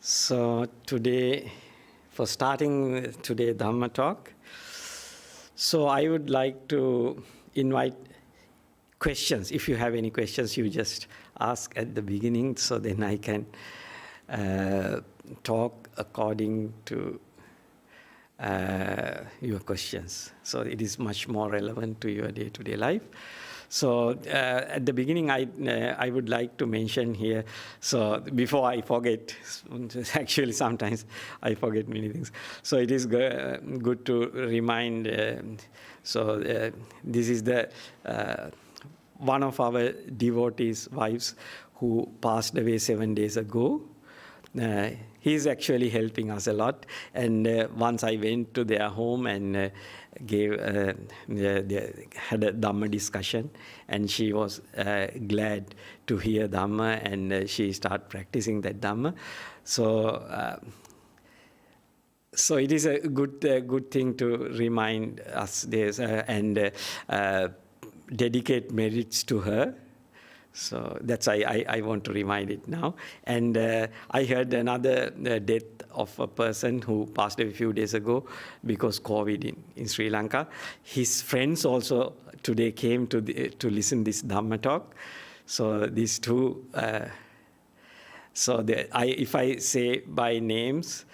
So today, for starting today Dhamma talk, so I would like to invite questions. If you have any questions, you just ask at the beginning, so then I can talk according to your questions. So it is much more relevant to your day-to-day life. So at the beginning, I would like to mention here, so before I forget, actually sometimes I forget many things. So it is good to remind, this is the one of our devotees' wives who passed away 7 days ago. He's actually helping us a lot. And once I went to their home and had a Dhamma discussion, and she was glad to hear Dhamma, and she started practicing that Dhamma. So it is a good thing to remind us this and dedicate merits to her. So that's why I want to remind it now. And I heard another death of a person who passed away a few days ago because COVID in Sri Lanka. His friends also today came to listen this Dhamma talk. So these two, if I say by names,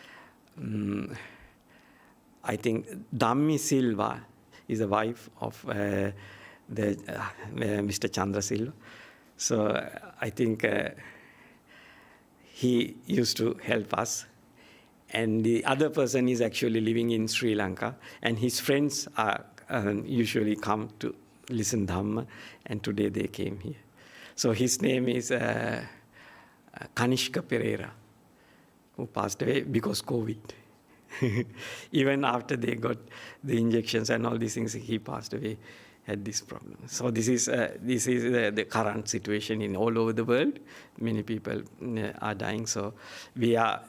I think Dhammi Silva is the wife of Mr. Chandra Silva. So I think he used to help us. And the other person is actually living in Sri Lanka. And his friends are usually come to listen Dhamma. And today they came here. So his name is Kanishka Pereira, who passed away because COVID. Even after they got the injections and all these things, he passed away. Had this problem. So this is the current situation in all over the world. Many people are dying. So we are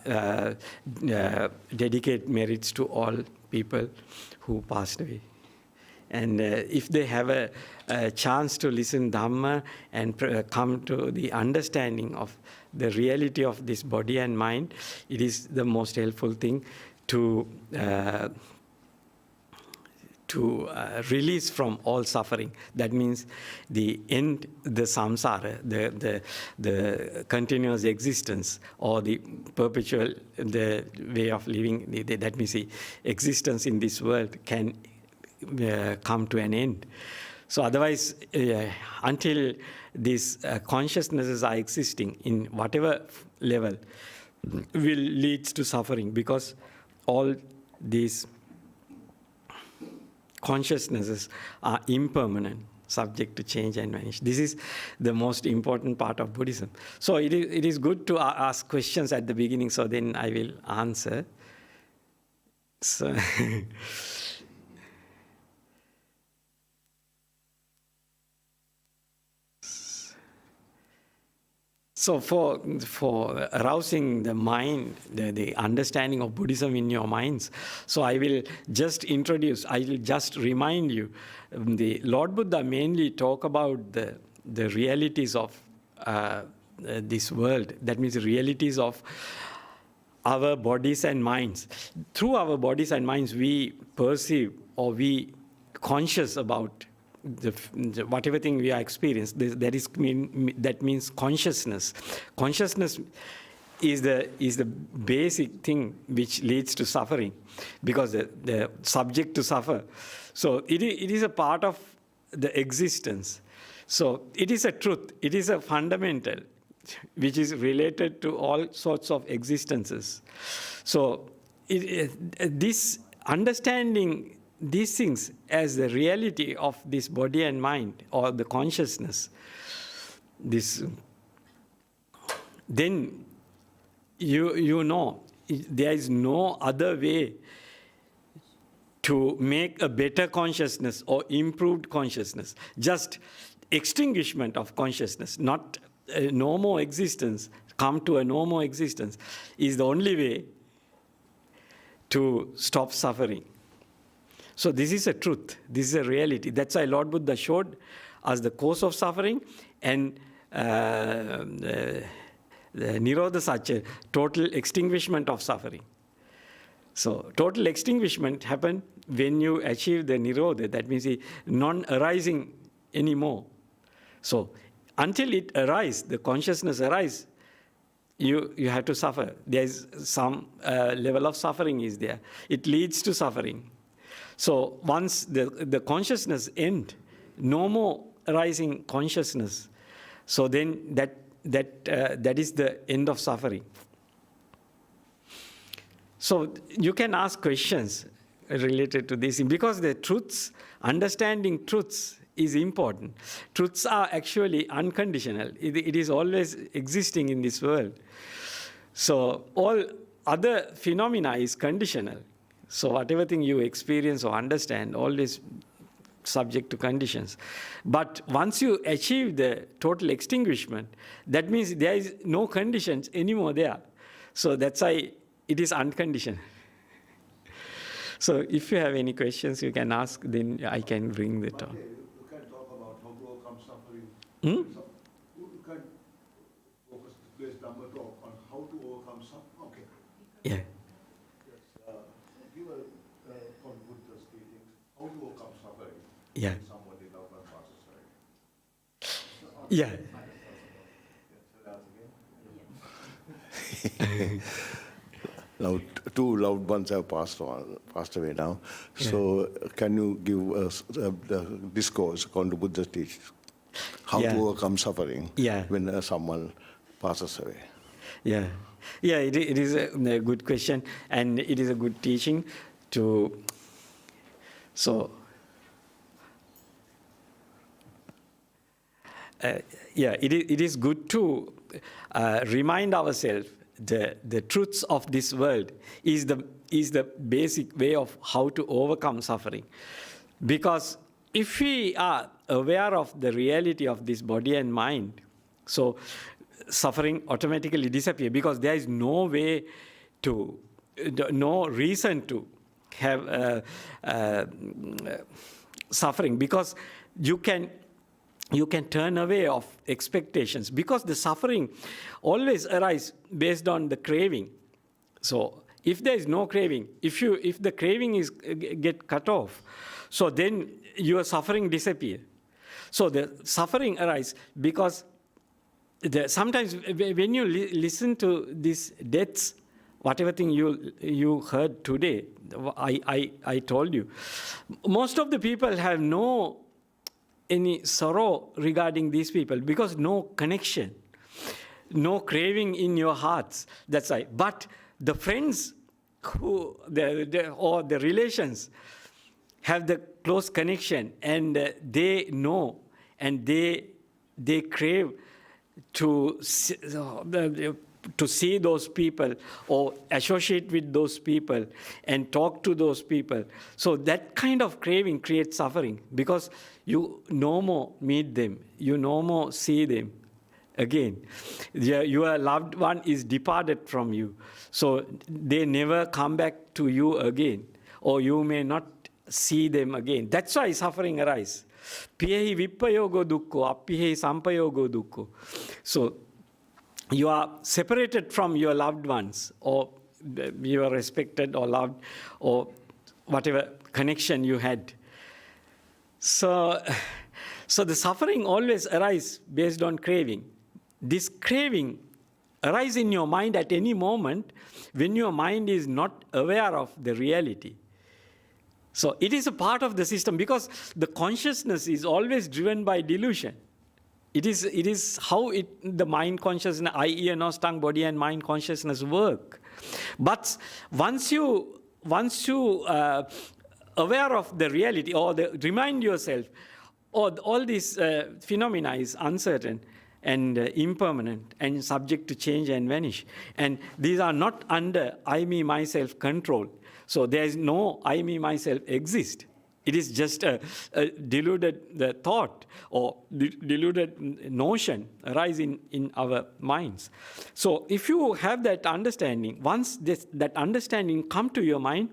dedicate merits to all people who passed away. And if they have a chance to listen Dhamma and come to the understanding of the reality of this body and mind, it is the most helpful thing to release from all suffering. That means the end, the samsara, the continuous existence, or the perpetual, the way of living, that means the existence in this world can come to an end. So otherwise, until these consciousnesses are existing in whatever level, will lead to suffering, because all these consciousnesses are impermanent, subject to change and vanish. This is the most important part of Buddhism. So it is good to ask questions at the beginning, so then I will answer. So, so for arousing the mind, the understanding of Buddhism in your minds, so I will just remind you, the Lord Buddha mainly talk about the realities of this world. That means the realities of our bodies and minds. Through our bodies and minds, we perceive or we conscious about whatever thing we are experiencing. That means consciousness. Consciousness is the basic thing which leads to suffering, because the subject to suffer. So it is a part of the existence. So it is a truth. It is a fundamental which is related to all sorts of existences. So this understanding these things as the reality of this body and mind, or the consciousness, then you know there is no other way to make a better consciousness or improved consciousness. Just extinguishment of consciousness, not no more existence, come to a no more existence, is the only way to stop suffering. So this is a truth. This is a reality. That's why Lord Buddha showed us the cause of suffering and The Nirodha Satya, total extinguishment of suffering. So total extinguishment happens when you achieve the Nirodha, that means the non-arising anymore. So until it arises, the consciousness arises, you have to suffer. There is some level of suffering is there. It leads to suffering. So once the consciousness ends, no more arising consciousness. So then that is the end of suffering. So you can ask questions related to this, because the truths, understanding truths is important. Truths are actually unconditional. It is always existing in this world. So all other phenomena is conditional. So whatever thing you experience or understand, always subject to conditions. But once you achieve the total extinguishment, that means there is no conditions anymore there. So that's why it is unconditional. So if you have any questions, you can ask, then I can bring the talk. You can talk about how to overcome suffering. You can focus today's Dhamma talk on how to overcome suffering. Okay. Yeah. Yes. Give a from Buddha's teachings, how to overcome suffering. Yeah. When somebody loved one passes away. Yeah. Now, two loved ones have passed away now. Yeah. So, can you give us the discourse according to Buddha's teachings? How to overcome suffering when someone passes away? Yeah. Yeah, it is a good question, and it is a good teaching to. So, it is good to remind ourselves the truths of this world is the basic way of how to overcome suffering. Because if we are aware of the reality of this body and mind, so suffering automatically disappears, because there is no way to, no reason to have suffering, because you can turn away of expectations, because the suffering always arises based on the craving. So if there is no craving, if the craving is get cut off, so then your suffering disappear. So the suffering arises because sometimes when you listen to these deaths, whatever thing you heard today, I told you, most of the people have no any sorrow regarding these people, because no connection, no craving in your hearts. That's why. But the friends or the relations have the close connection, and they know, and they crave to see those people or associate with those people and talk to those people. So that kind of craving creates suffering, because you no more meet them, you no more see them again. Your loved one is departed from you, so they never come back to you again, or you may not see them again. That's why suffering arises. Piyehi vippayogo dukkho, appihi sampayogo dukkho. So you are separated from your loved ones, or you are respected or loved, or whatever connection you had. So the suffering always arises based on craving. This craving arises in your mind at any moment when your mind is not aware of the reality. So it is a part of the system, because the consciousness is always driven by delusion. It is how the mind consciousness, eye, ear, nose, tongue, body, and mind consciousness work. But once you aware of the reality, or remind yourself, all these phenomena is uncertain and impermanent and subject to change and vanish. And these are not under I, me, myself control. So there is no I, me, myself exist. It is just a deluded thought or deluded notion arising in our minds. So if you have that understanding, once that understanding come to your mind,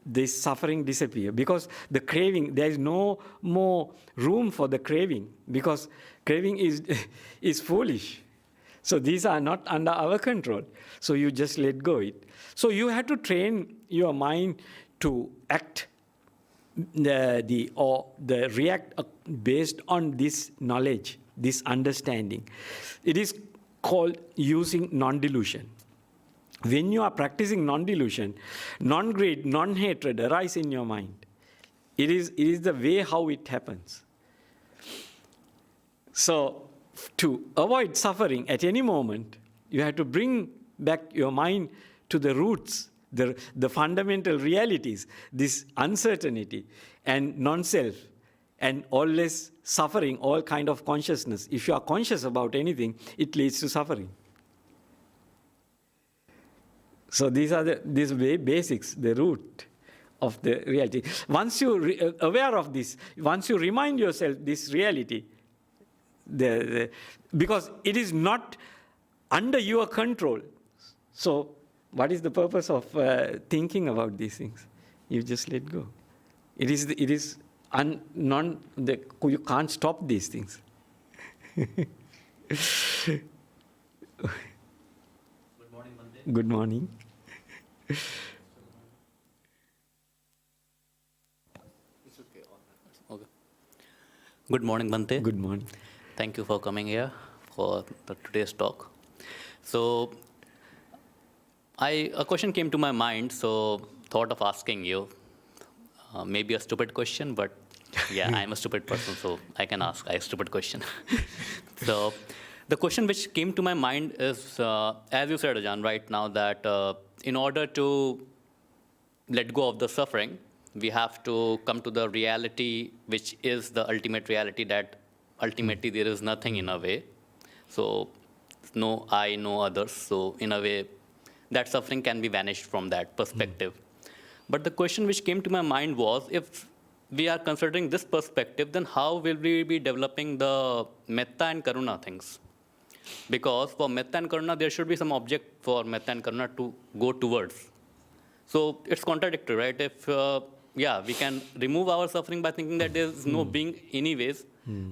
this suffering disappears, because the craving, there is no more room for the craving, because craving is foolish. So these are not under our control. So you just let go it. So you have to train your mind to act the react based on this knowledge, this understanding. It is called using non-delusion. When you are practicing non-delusion, non-greed, non-hatred arise in your mind. It is the way how it happens. So to avoid suffering at any moment, you have to bring back your mind to the roots, the fundamental realities, this uncertainty and non-self, and always suffering, all kind of consciousness. If you are conscious about anything, it leads to suffering. So these are these basics, the root of the reality. Once you aware of this, once you remind yourself this reality, because it is not under your control. So what is the purpose of thinking about these things? You just let go. You can't stop these things. Good morning, Bhante. Good morning. It's okay. Okay. Good morning, Bhante. Good morning. Thank you for coming here for today's talk. So, a question came to my mind, so thought of asking you. Maybe a stupid question, but yeah, I'm a stupid person, so I can ask a stupid question. So, the question which came to my mind is, as you said, Ajahn, right now, that in order to let go of the suffering, we have to come to the reality, which is the ultimate reality, that ultimately there is nothing in a way. So, no I, no others. So, in a way, that suffering can be vanished from that perspective. But the question which came to my mind was, if we are considering this perspective, then how will we be developing the metta and karuna things? Because for metta and karuna, there should be some object for metta and karuna to go towards. So it's contradictory, right? If, we can remove our suffering by thinking that there is no being anyways,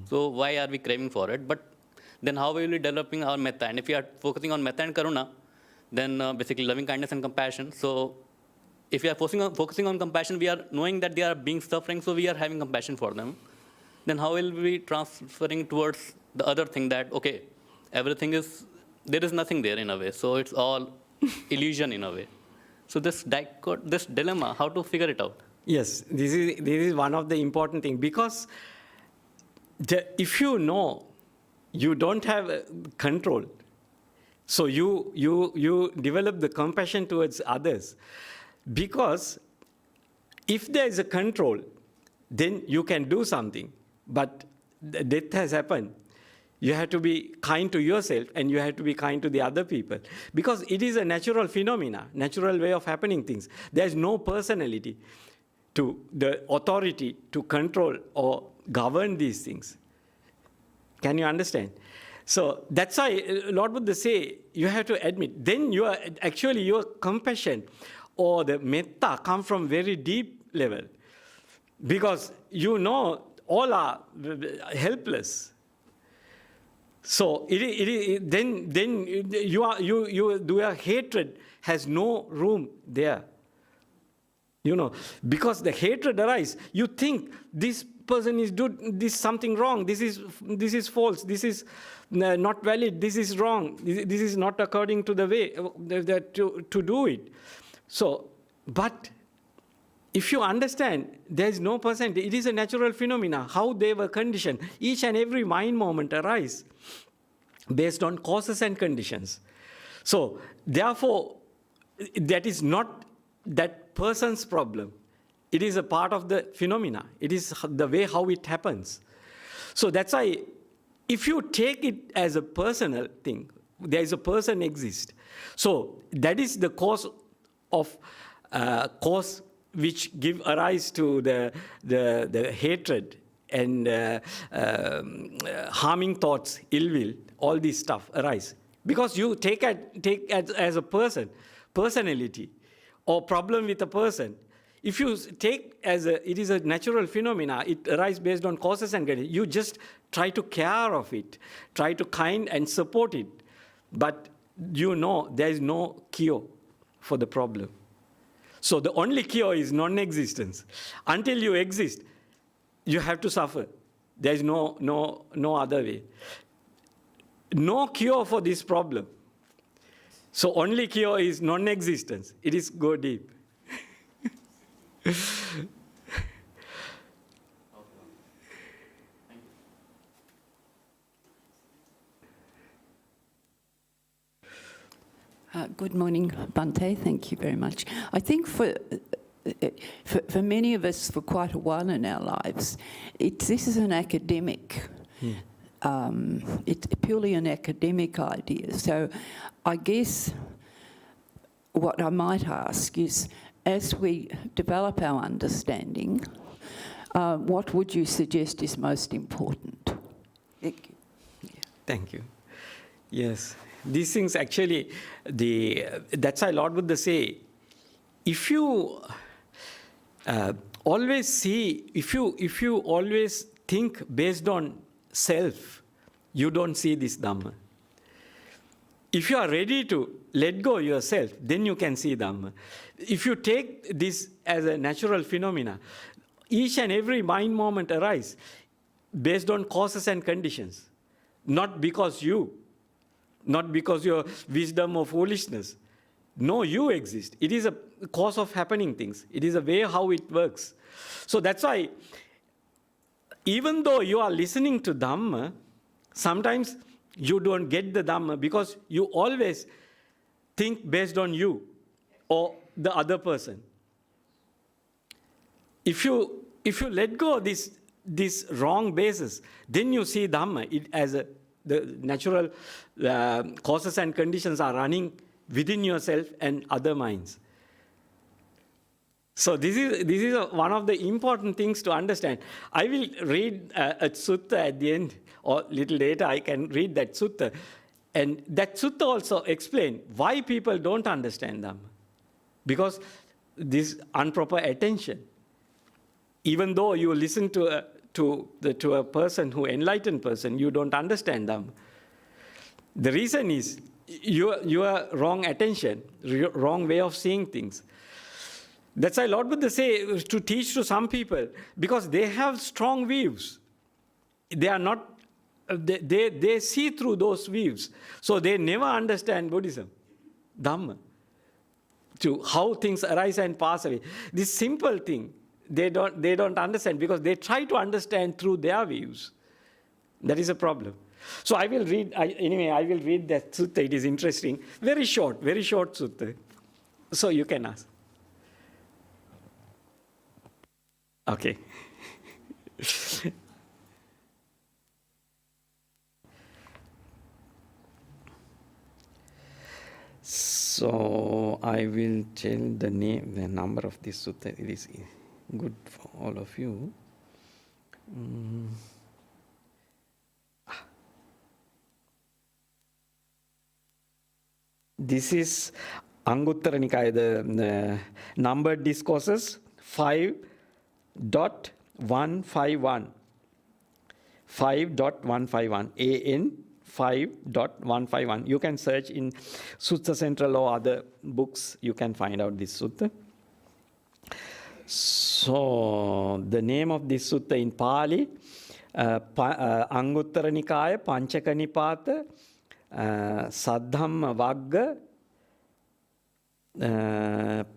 so why are we craving for it? But then how will we be developing our metta? And if we are focusing on metta and karuna, then basically loving kindness and compassion. So if we are focusing on compassion, we are knowing that they are being suffering, so we are having compassion for them. Then how will we be transferring towards the other thing that, okay, everything is, there is nothing there in a way. So it's all illusion in a way. So this dilemma, how to figure it out? Yes, this is one of the important things, because if you know you don't have control, so you develop the compassion towards others. Because if there is a control, then you can do something. But death has happened. You have to be kind to yourself, and you have to be kind to the other people. Because it is a natural phenomena, natural way of happening things. There is no personality to the authority to control or govern these things. Can you understand? So that's why Lord Buddha say, you have to admit, then your compassion or the metta come from very deep level. Because you know all are helpless. So then your hatred has no room there. You know, because the hatred arises, you think this person is doing this something wrong. This is false. This is not valid. This is wrong. This is not according to the way to do it. So, but if you understand, there is no person. It is a natural phenomena. How they were conditioned. Each and every mind moment arise based on causes and conditions. So, therefore, that is not that person's problem. It is a part of the phenomena. It is the way how it happens. So that's why if you take it as a personal thing, there is a person exists. So that is the cause which give arise to the hatred and harming thoughts, ill will, all this stuff arise. Because you take as a personality, or problem with a person. If you take it is a natural phenomena, it arises based on causes and conditions. You just try to care of it, try to kind and support it. but you know there is no cure for the problem. So the only cure is non-existence. Until you exist, you have to suffer. There is no other way. No cure for this problem. So only cure is non-existence. It is go deep. Good morning, Bhante. Thank you very much. I think for many of us, for quite a while in our lives, this is an academic. It's purely an academic idea. So I guess what I might ask is, as we develop our understanding, what would you suggest is most important? Thank you. Yeah. Thank you. Yes. These things actually, that's why Lord Buddha say, if you always see, if you always think based on self, you don't see this Dhamma. If you are ready to let go yourself, then you can see Dhamma. If you take this as a natural phenomena, each and every mind moment arises based on causes and conditions, not because your wisdom or foolishness. No, you exist. It is a cause of happening things. It is a way how it works. So that's why, even though you are listening to Dhamma, sometimes you don't get the Dhamma because you always think based on you or the other person. If you let go of this wrong basis, then you see Dhamma it as the natural causes and conditions are running within yourself and other minds. So this is one of the important things to understand. I will read a sutta at the end, or little later I can read that sutta. And that sutta also explains why people don't understand Dhamma. Because this improper attention. Even though you listen to a person who enlightened person, you don't understand them. The reason is your wrong attention, wrong way of seeing things. That's why Lord Buddha say to teach to some people, because they have strong views. They are not, they see through those views. So they never understand Buddhism, Dhamma, to how things arise and pass away. This simple thing, they don't understand because they try to understand through their views. That is a problem. So I will read, I will read that sutta. It is interesting. Very short sutta. So you can ask. Okay. So I will tell the number of this sutta. It is good for all of you. This is Anguttara Nikaya, the numbered discourses 5.151. 5.151. AN 5.151. You can search in Sutta Central or other books. You can find out this sutta. So the name of this sutta in Pali, Anguttara Nikaya, Panchaka Nipata, Saddhamma Vagga,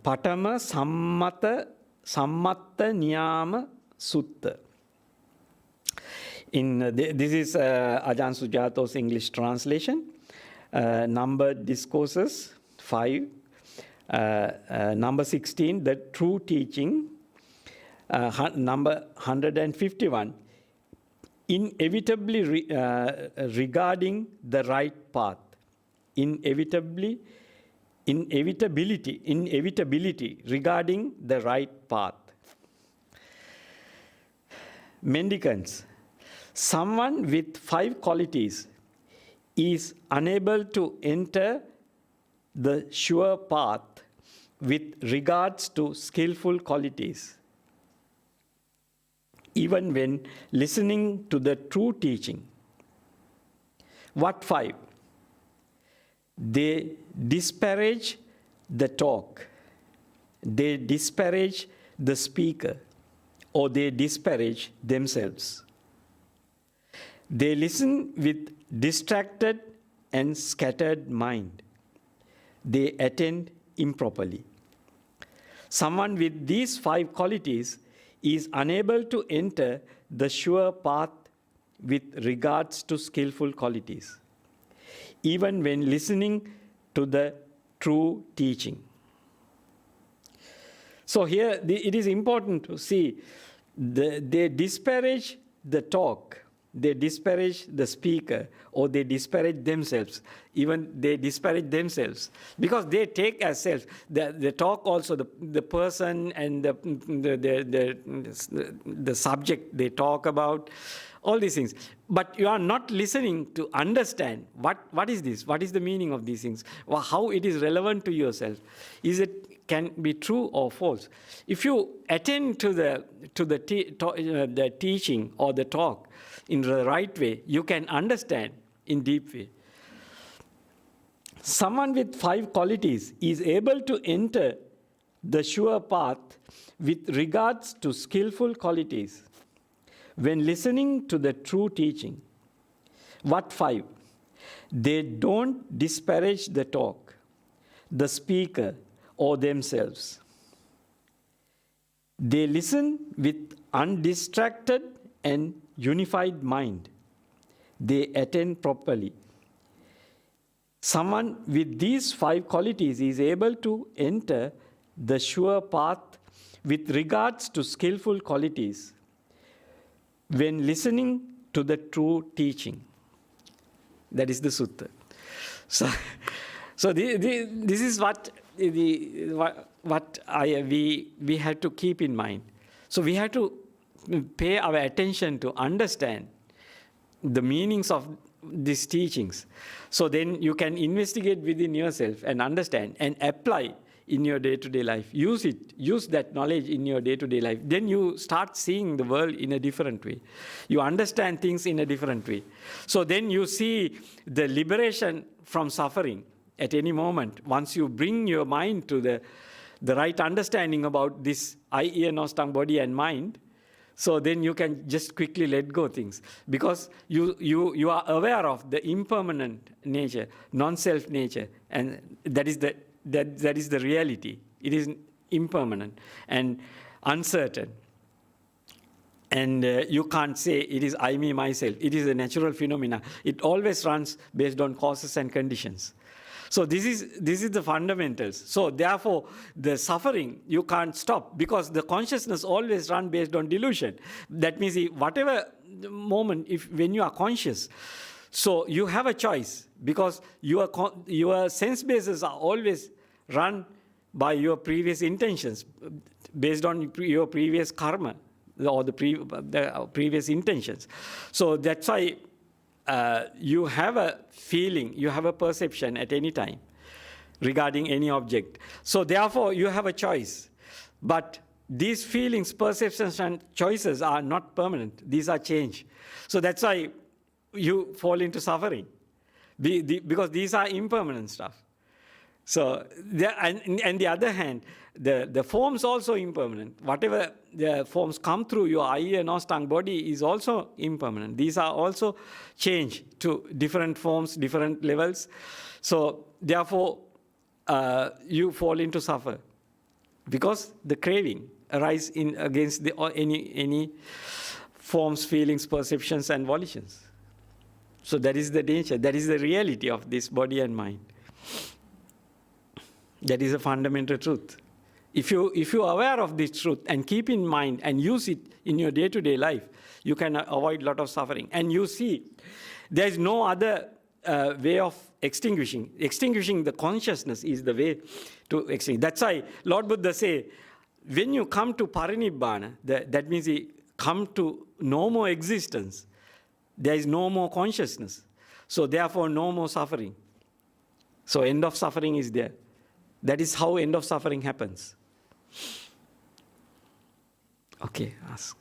Patama Sammatta Niyama Sutta. This is Ajahn Sujato's English translation. Numbered discourses 5. Number 16, the true teaching. Number 151, inevitably regarding the right path. Inevitability regarding the right path. Mendicants. Someone with 5 qualities is unable to enter the sure path with regards to skillful qualities, even when listening to the true teaching. What 5? they disparage the talk, they disparage the speaker, or they disparage themselves. They listen with distracted and scattered mind. They attend improperly. Someone with these 5 qualities is unable to enter the sure path with regards to skillful qualities, even when listening to the true teaching. So here it is important to see they disparage the talk, they disparage the speaker, or they disparage themselves. Even they disparage themselves because they take as self. The talk also, the person and the subject they talk about, all these things. But you are not listening to understand what is this? What is the meaning of these things? Or how it is relevant to yourself? Can be true or false? If you attend to the teaching or the talk in the right way, you can understand in deep way. Someone with 5 qualities is able to enter the sure path with regards to skillful qualities when listening to the true teaching. What 5? They don't disparage the talk, the speaker, or themselves. They listen with undistracted and unified mind. They attend properly. Someone with these 5 qualities is able to enter the sure path with regards to skillful qualities when listening to the true teaching. That is the sutta. So this is what we have to keep in mind. So we have to pay our attention to understand the meanings of these teachings. So then you can investigate within yourself and understand and apply in your day-to-day life. Use that knowledge in your day-to-day life. Then you start seeing the world in a different way. You understand things in a different way. So then you see the liberation from suffering at any moment. Once you bring your mind to the right understanding about this eye, ear, nose, tongue, body, and mind, so then you can just quickly let go things. Because you are aware of the impermanent nature, non-self nature, and that is the reality. It is impermanent and uncertain. And you can't say it is I, me, myself. It is a natural phenomena. It always runs based on causes and conditions. So this is the fundamentals. So therefore, the suffering, you can't stop because the consciousness always runs based on delusion. That means whatever moment, when you are conscious, so you have a choice because your sense bases are always run by your previous intentions, based on your previous karma or the previous intentions. So that's why you have a feeling, you have a perception at any time regarding any object. So therefore, you have a choice. But these feelings, perceptions, and choices are not permanent. These are change. So that's why you fall into suffering, because these are impermanent stuff. So, and the other hand, the forms also impermanent. Whatever the forms come through your eye, ear, nose, tongue, body is also impermanent. These are also change to different forms, different levels. So, therefore, you fall into suffer because the craving arises against any forms, feelings, perceptions, and volitions. So that is the nature. That is the reality of this body and mind. That is a fundamental truth. If you are aware of this truth and keep in mind and use it in your day-to-day life, you can avoid a lot of suffering. And you see, there is no other way of extinguishing. Extinguishing the consciousness is the way to extinguish. That's why Lord Buddha say, when you come to parinibbana, that means you come to no more existence. There is no more consciousness. So therefore, no more suffering. So end of suffering is there. That is how end of suffering happens. Okay, ask.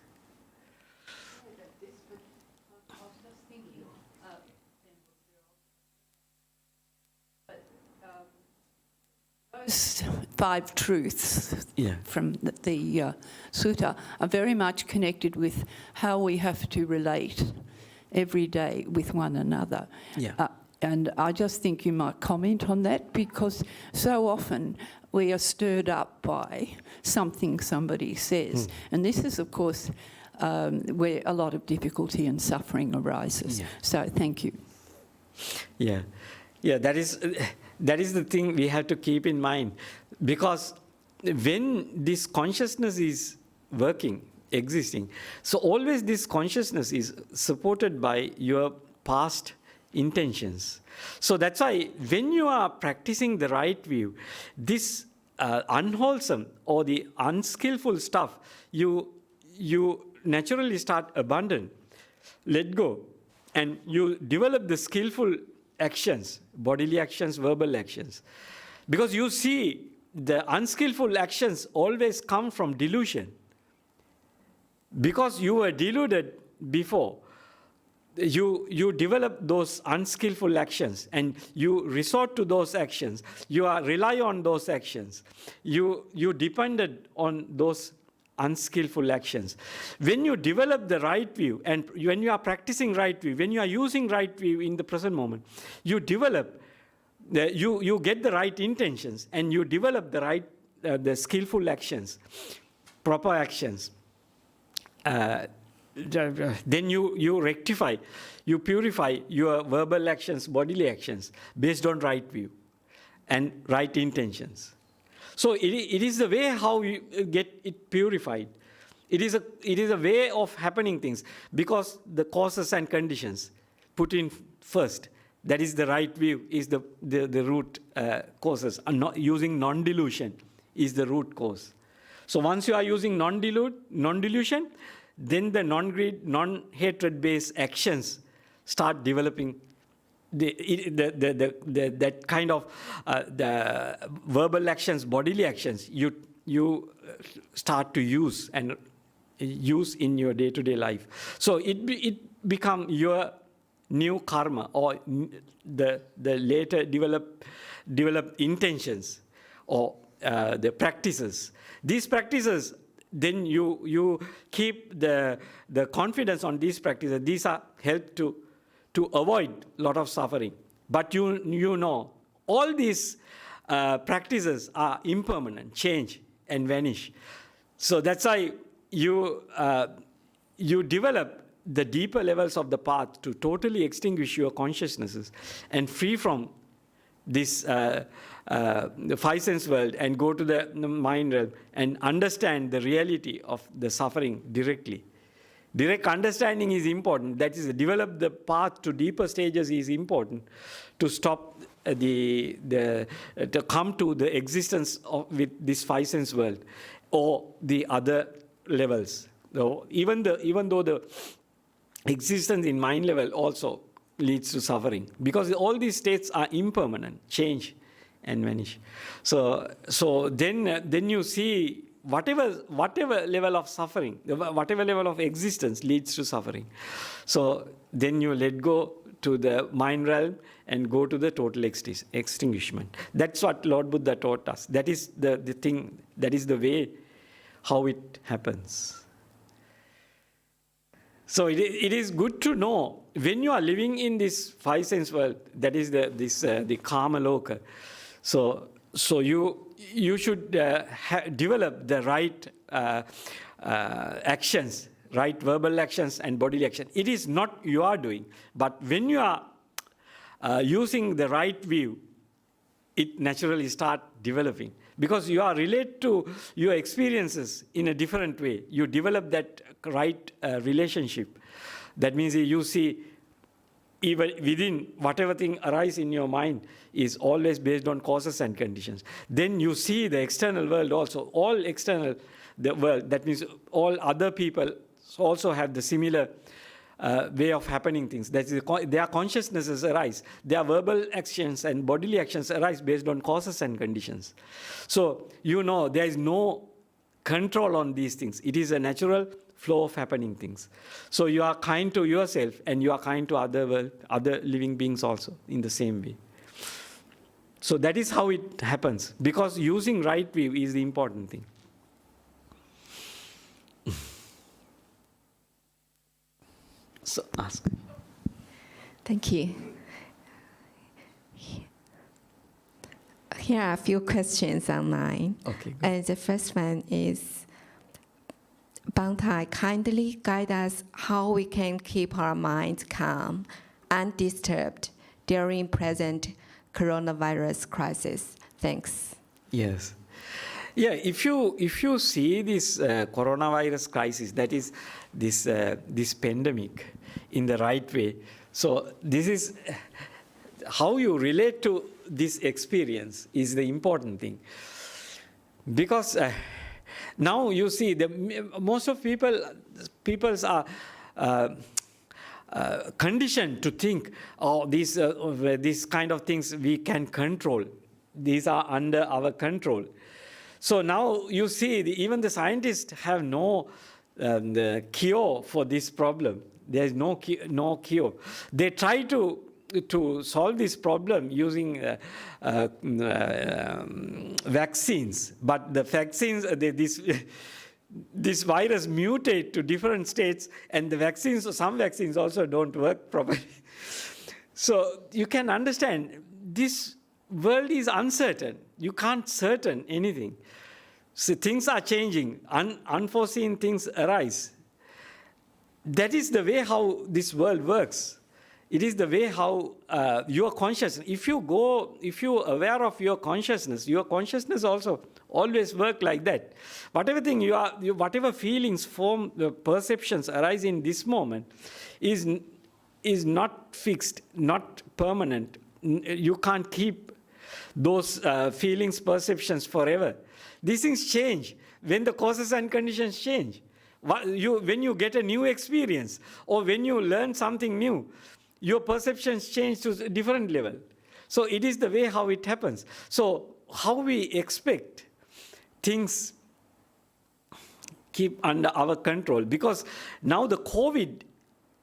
Those 5 truths Yeah. from the sutta are very much connected with how we have to relate every day with one another. Yeah. And I just think you might comment on that, because so often we are stirred up by something somebody says. And this is, of course, where a lot of difficulty and suffering arises. Yeah. So thank you. Yeah, yeah, that is the thing we have to keep in mind, because when this consciousness is working, existing, so always this consciousness is supported by your past intentions. So that's why when you are practicing the right view, this unwholesome or the unskillful stuff, you naturally start abandon, let go, and you develop the skillful actions, bodily actions, verbal actions. Because you see the unskillful actions always come from delusion. Because you were deluded before, you develop those unskillful actions and you resort to those actions. You rely on those actions. You depended on those unskillful actions. When you develop the right view, and when you are practicing right view, when you are using right view in the present moment, you develop, you get the right intentions, and you develop the right, the skillful actions, proper actions. Then you rectify, you purify your verbal actions, bodily actions, based on right view and right intentions. So it is the way how you get it purified. It is a way of happening things, because the causes and conditions put in first. That is the right view, is the root causes. Using non-delusion is the root cause. So once you are using non-delusion, then the non-greed, non-hatred based actions start developing. That kind of the verbal actions, bodily actions, you start to use and use in your day-to-day life. So it become your new karma, or the later develop intentions, or the practices. These practices, then you keep the confidence on these practices. These are help to avoid a lot of suffering. But you know, all these practices are impermanent, change and vanish. So that's why you develop the deeper levels of the path to totally extinguish your consciousnesses and free from this the 5 sense world, and go to the mind realm and understand the reality of the suffering directly. Direct understanding is important. That is, develop the path to deeper stages is important to stop to come to the existence with this 5 sense world or the other levels. So even though the existence in mind level also leads to suffering, because all these states are impermanent, change and vanish. So then you see whatever level of suffering, whatever level of existence leads to suffering. So then you let go to the mind realm and go to the total extinguishment. That's what Lord Buddha taught us. That is the thing, that is the way how it happens. So it is good to know when you are living in this 5 sense world, that is the karma loka. So you should develop the right actions, right verbal actions and bodily action. It is not you are doing, but when you are using the right view, it naturally start developing. Because you are related to your experiences in a different way. You develop that right relationship. That means you see, even within whatever thing arises in your mind is always based on causes and conditions. Then you see the external world also, all external the world. That means all other people also have the similar way of happening things. That is, their consciousnesses arise. Their verbal actions and bodily actions arise based on causes and conditions. So you know there is no control on these things. It is a natural flow of happening things. So you are kind to yourself and you are kind to other living beings also in the same way. So that is how it happens, because using right view is the important thing. So ask. Thank you. Here are a few questions online. Okay, good. And the first one is, Bhante, kindly guide us how we can keep our minds calm, undisturbed during present coronavirus crisis. Thanks. Yes. Yeah, if you see this coronavirus crisis, that is this pandemic, in the right way, so this is how you relate to this experience is the important thing. Because now you see, most of peoples are conditioned to think, oh, these kind of things we can control. These are under our control. So now you see, even the scientists have no cure for this problem. There is no cure. They try to solve this problem using vaccines, but the vaccines, this virus mutate to different states, and the vaccines, some vaccines also don't work properly. So you can understand, this world is uncertain. You can't certain anything. So things are changing. Unforeseen things arise. That is the way how this world works. It is the way how your consciousness, if you're aware of your consciousness also always work like that. Whatever thing whatever feelings, form, perceptions arise in this moment is not fixed, not permanent. You can't keep those feelings, perceptions forever. These things change when the causes and conditions change. When you get a new experience, or when you learn something new, your perceptions change to a different level. So it is the way how it happens. So how we expect things keep under our control, because now the COVID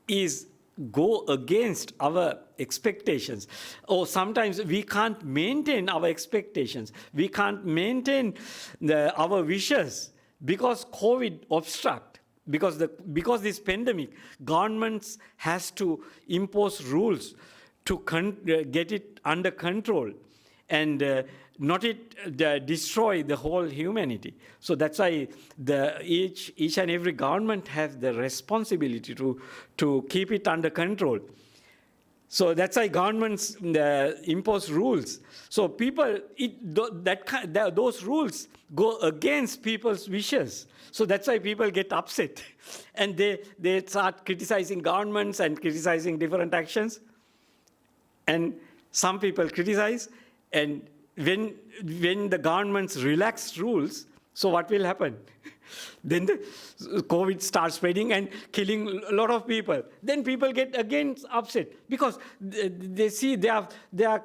is go against our expectations, or sometimes we can't maintain our expectations. We can't maintain our wishes because COVID obstruct. Because this pandemic, governments has to impose rules to get it under control and not destroy the whole humanity. So that's why each and every government has the responsibility to keep it under control. So that's why governments impose rules. So people, those rules go against people's wishes. So that's why people get upset. And they start criticizing governments and criticizing different actions. And some people criticize. And when the governments relax rules, so what will happen? Then the COVID starts spreading and killing a lot of people. Then people get again upset because they see their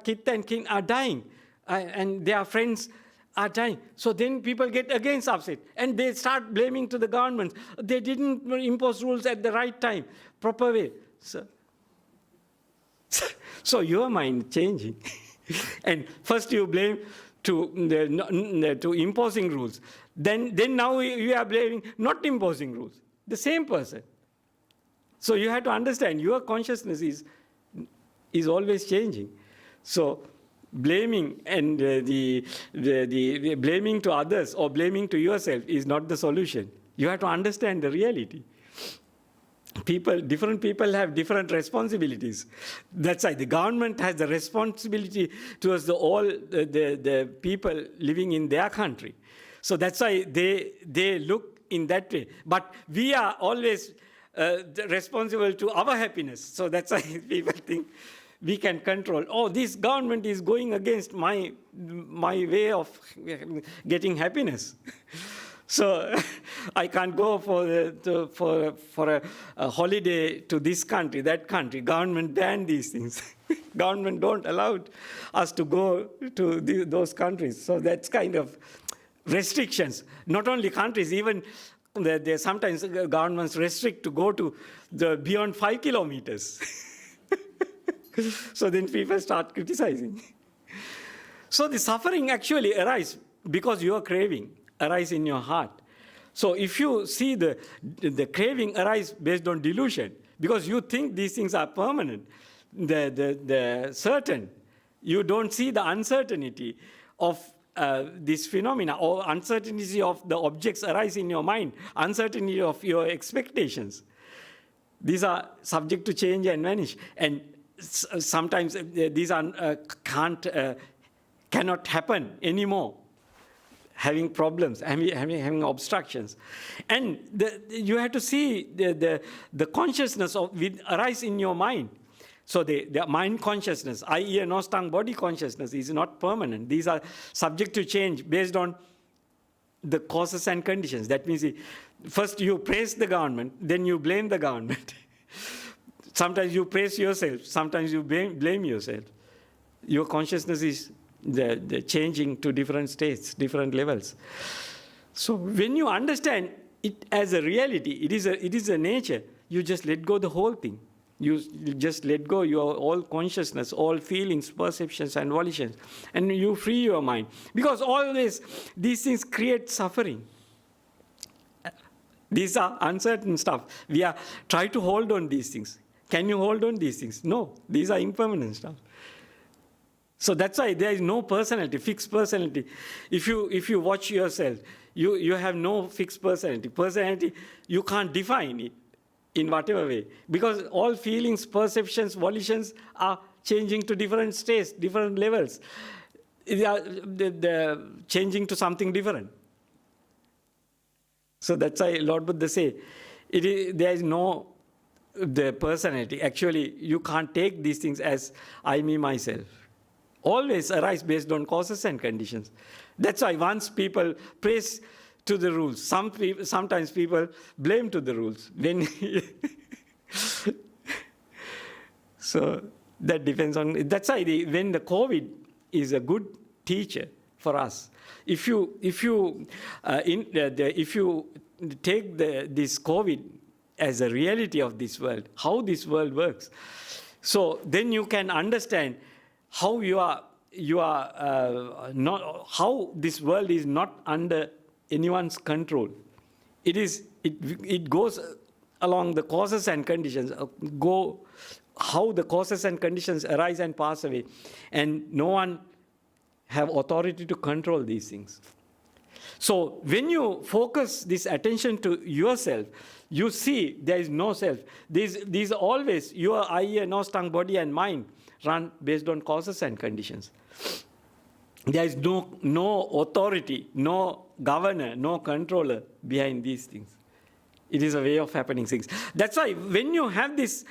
kith and kin are dying and their friends are dying. So then people get again upset and they start blaming to the government. They didn't impose rules at the right time, proper way. So your mind changing. And first you blame to imposing rules. Then now you are blaming not imposing rules. The same person. So you have to understand your consciousness is always changing. So blaming and the blaming to others or blaming to yourself is not the solution. You have to understand the reality. Different people have different responsibilities. That's why the government has the responsibility towards all the people living in their country. So that's why they look in that way. But we are always responsible to our happiness. So that's why people think we can control. Oh, this government is going against my way of getting happiness. So I can't go for a holiday to this country, that country. Government banned these things. Government don't allow us to go to those countries. So that's kind of restrictions. Not only countries, even sometimes governments restrict to go to beyond 5 kilometers. So then people start criticizing. So the suffering actually arises because your craving arises in your heart. So if you see the craving arise based on delusion, because you think these things are permanent, the certain, you don't see the uncertainty of this phenomena, or uncertainty of the objects arise in your mind, uncertainty of your expectations. These are subject to change and vanish. And sometimes these are, cannot happen anymore. Having problems, having obstructions. And you have to see the consciousness of arise in your mind. So the mind consciousness, eye, ear, nose, tongue, body consciousness is not permanent. These are subject to change based on the causes and conditions. That means first you praise the government, then you blame the government. Sometimes you praise yourself, sometimes you blame yourself. Your consciousness is the changing to different states, different levels. So when you understand it as a reality, it is a nature, you just let go the whole thing. You just let go your all consciousness, all feelings, perceptions, and volitions, and you free your mind. Because always these things create suffering. These are uncertain stuff. We are try to hold on these things. Can you hold on these things? No, these are impermanent stuff. So that's why there is no personality, fixed personality. If you watch yourself, you have no fixed personality. Personality, you can't define it in whatever way. Because all feelings, perceptions, volitions are changing to different states, different levels. They're changing to something different. So that's why Lord Buddha say, there is no the personality. Actually, you can't take these things as I, me, myself. Always arise based on causes and conditions. That's why once people praise to the rules, sometimes people blame to the rules. When so that depends on. That's why when the COVID is a good teacher for us. If you take this COVID as a reality of this world, how this world works, so then you can understand how you are not, how this world is not under anyone's control. It goes along the causes and conditions, how the causes and conditions arise and pass away, and no one have authority to control these things. So when you focus this attention to yourself, you see there is no self. These always, your eye, ear, nose, tongue, body, and mind run based on causes and conditions. There is no authority, no governor, no controller behind these things. It is a way of happening things. That's why when you have this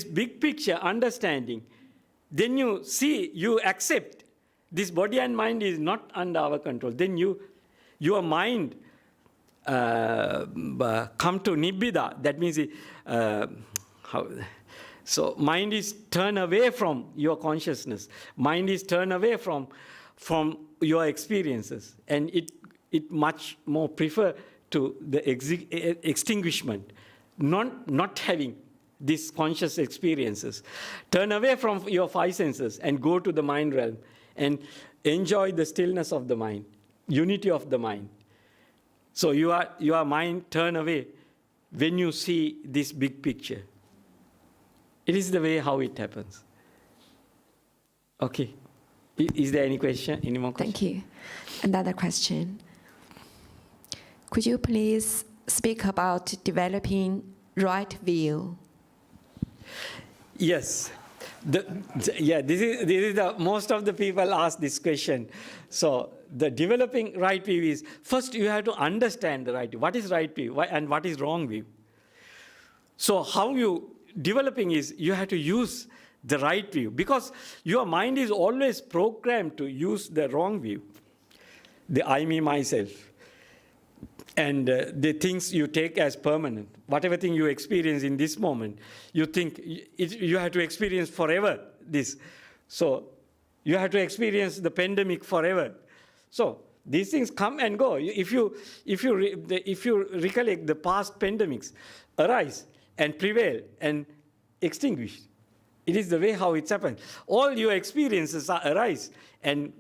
big picture understanding, then you see, you accept this body and mind is not under our control. Then your mind come to nibbida. That means so mind is turned away from your consciousness. Mind is turned away from your experiences, and it much more prefer to the extinguishment, not having these conscious experiences. Turn away from your five senses and go to the mind realm and enjoy the stillness of the mind, unity of the mind. So your mind turn away when you see this big picture. It is the way how it happens. Okay. Is there any question? Any more questions? Thank you. Another question. Could you please speak about developing right view? Yes. This is the most of the people ask this question. So the developing right view is, first you have to understand the right view. What is right view and what is wrong view? So how you developing is, you have to use the right view, because your mind is always programmed to use the wrong view, the I, me, myself, and the things you take as permanent. Whatever thing you experience in this moment, you think you have to experience forever this. So you have to experience the pandemic forever. So these things come and go. If you recollect the past pandemics, arise and prevail and extinguish. It is the way how it's happened. All your experiences arise and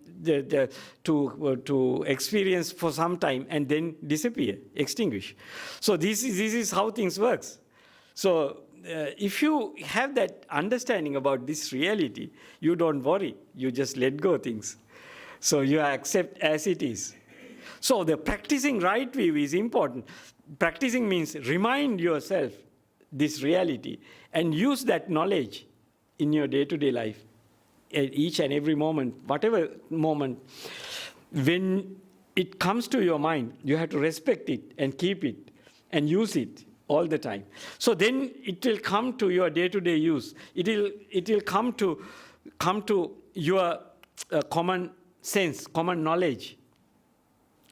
to experience for some time and then disappear, extinguish. So this is how things works. So if you have that understanding about this reality, you don't worry. You just let go things. So you accept as it is. So the practicing right view is important. Practicing means remind yourself this reality and use that knowledge in your day-to-day life, at each and every moment, whatever moment. When it comes to your mind, you have to respect it and keep it and use it all the time. So then it will come to your day-to-day use. It will come to your common sense, common knowledge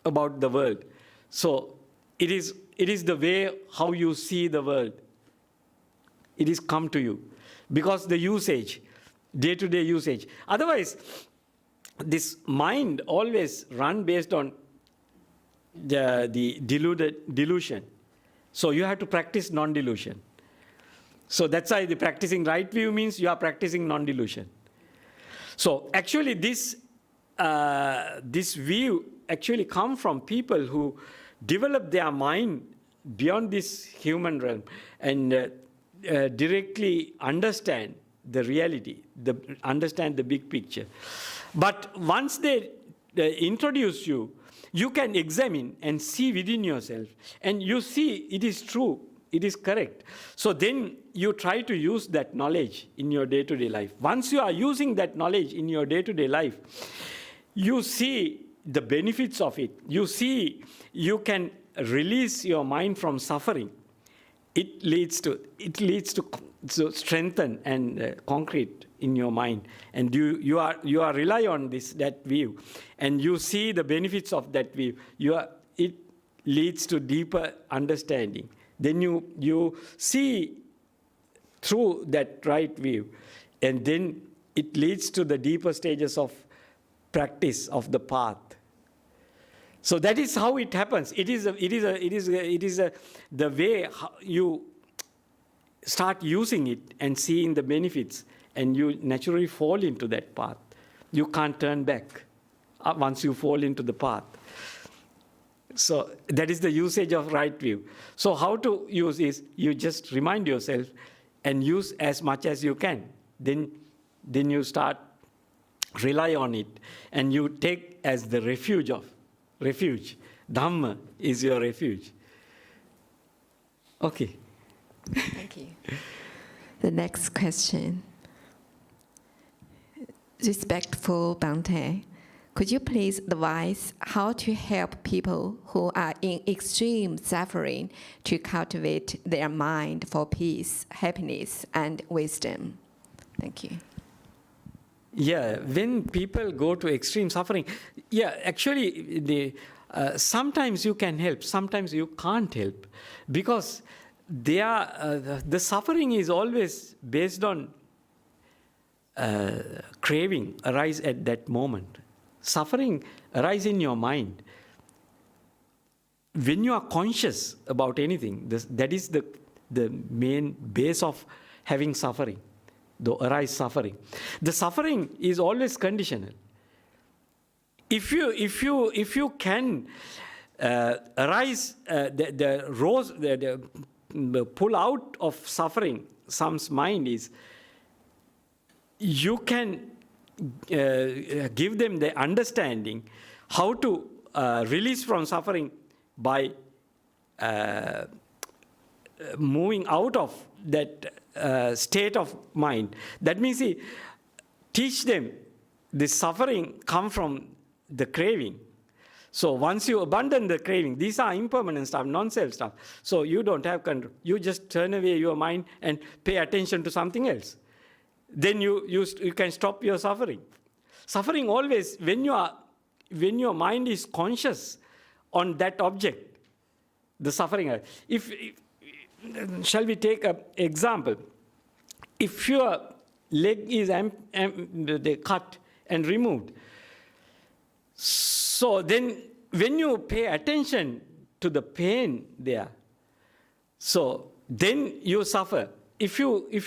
about the world. So it is the way how you see the world. It is come to you because the usage, day-to-day usage. Otherwise, this mind always run based on the delusion. So you have to practice non-delusion. So that's why the practicing right view means you are practicing non-delusion. So actually this view actually come from people who develop their mind beyond this human realm and directly understand the reality, understand the big picture. But once they introduce you, you can examine and see within yourself, and you see it is true, it is correct. So then you try to use that knowledge in your day-to-day life. Once you are using that knowledge in your day-to-day life, you see the benefits of it. You see you can release your mind from suffering. It leads to strengthen and concrete in your mind, and you are rely on that view, and you see the benefits of that view. It leads to deeper understanding. Then you see through that right view, and then it leads to the deeper stages of practice of the path. So that is how it happens. It is the way how you start using it and seeing the benefits, and you naturally fall into that path. You can't turn back once you fall into the path. So that is the usage of right view. So how to use is you just remind yourself and use as much as you can. Then you start rely on it, and you take as the refuge. Dhamma is your refuge. Okay. Thank you. The next question. Respectful Bhante, could you please advise how to help people who are in extreme suffering to cultivate their mind for peace, happiness, and wisdom? Thank you. Yeah, when people go to extreme suffering, actually, sometimes you can help, sometimes you can't help, because the suffering is always based on craving arise at that moment. Suffering arise in your mind. When you are conscious about anything, that is the main base of having suffering. The arise suffering. The suffering is always conditional. If you can arise the pull out of suffering, some's mind is, you can give them the understanding how to release from suffering by moving out of that state of mind. That means teach them the suffering come from the craving. So once you abandon the craving, these are impermanent stuff, non-self stuff. So you don't have control. You just turn away your mind and pay attention to something else. Then you can stop your suffering. Suffering always, when your mind is conscious on that object, the suffering. Shall we take an example? If your leg is cut and removed, so then when you pay attention to the pain there, so then you suffer. if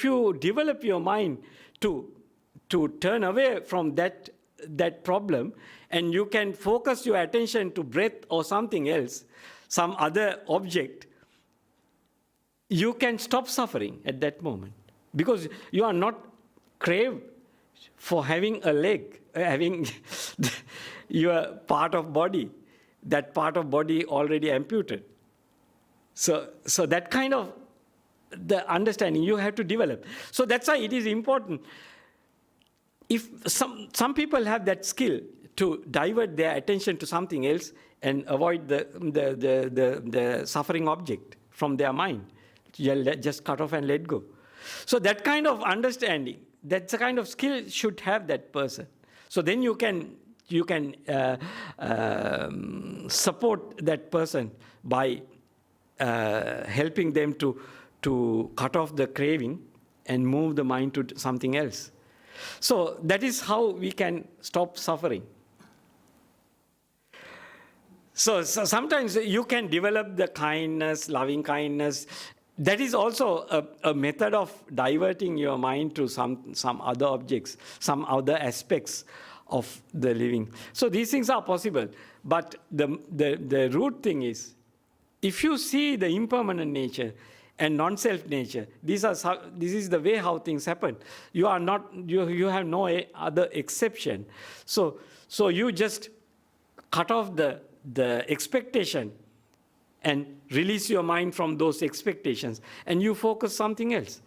you develop your mind to turn away from that problem, and you can focus your attention to breath or something else, some other object, you can stop suffering at that moment, because you are not craved for having a leg, having your part of body, that part of body already amputed. So that kind of the understanding you have to develop. So that's why it is important. If some people have that skill to divert their attention to something else and avoid the suffering object from their mind, just cut off and let go. So that kind of understanding, that's the kind of skill should have that person. So then you can support that person by helping them to cut off the craving and move the mind to something else. So that is how we can stop suffering. So sometimes you can develop the kindness, loving kindness. That is also a method of diverting your mind to some other objects, some other aspects of the living. So these things are possible. But the root thing is, if you see the impermanent nature and non-self nature, this is the way how things happen. You have no other exception. So you just cut off the expectation and release your mind from those expectations, and you focus something else,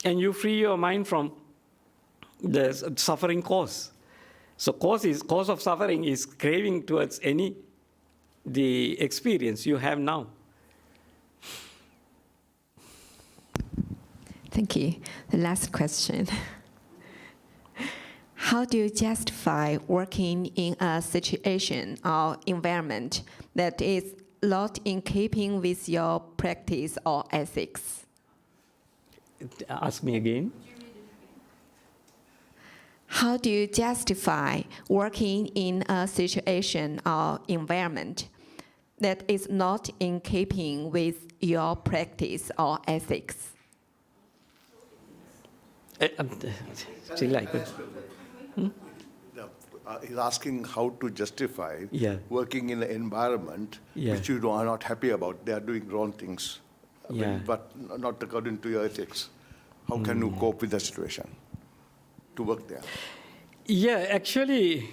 and you free your mind from the suffering cause. So cause of suffering is craving towards the experience you have now. Thank you. The last question. How do you justify working in a situation or environment that is not in keeping with your practice or ethics? Ask me again. How do you justify working in a situation or environment that is not in keeping with your practice or ethics? He's asking how to justify working in an environment Yeah. which you are not happy about. They are doing wrong things, Yeah. but not according to your ethics. How can you cope with the situation to work there? Yeah, actually,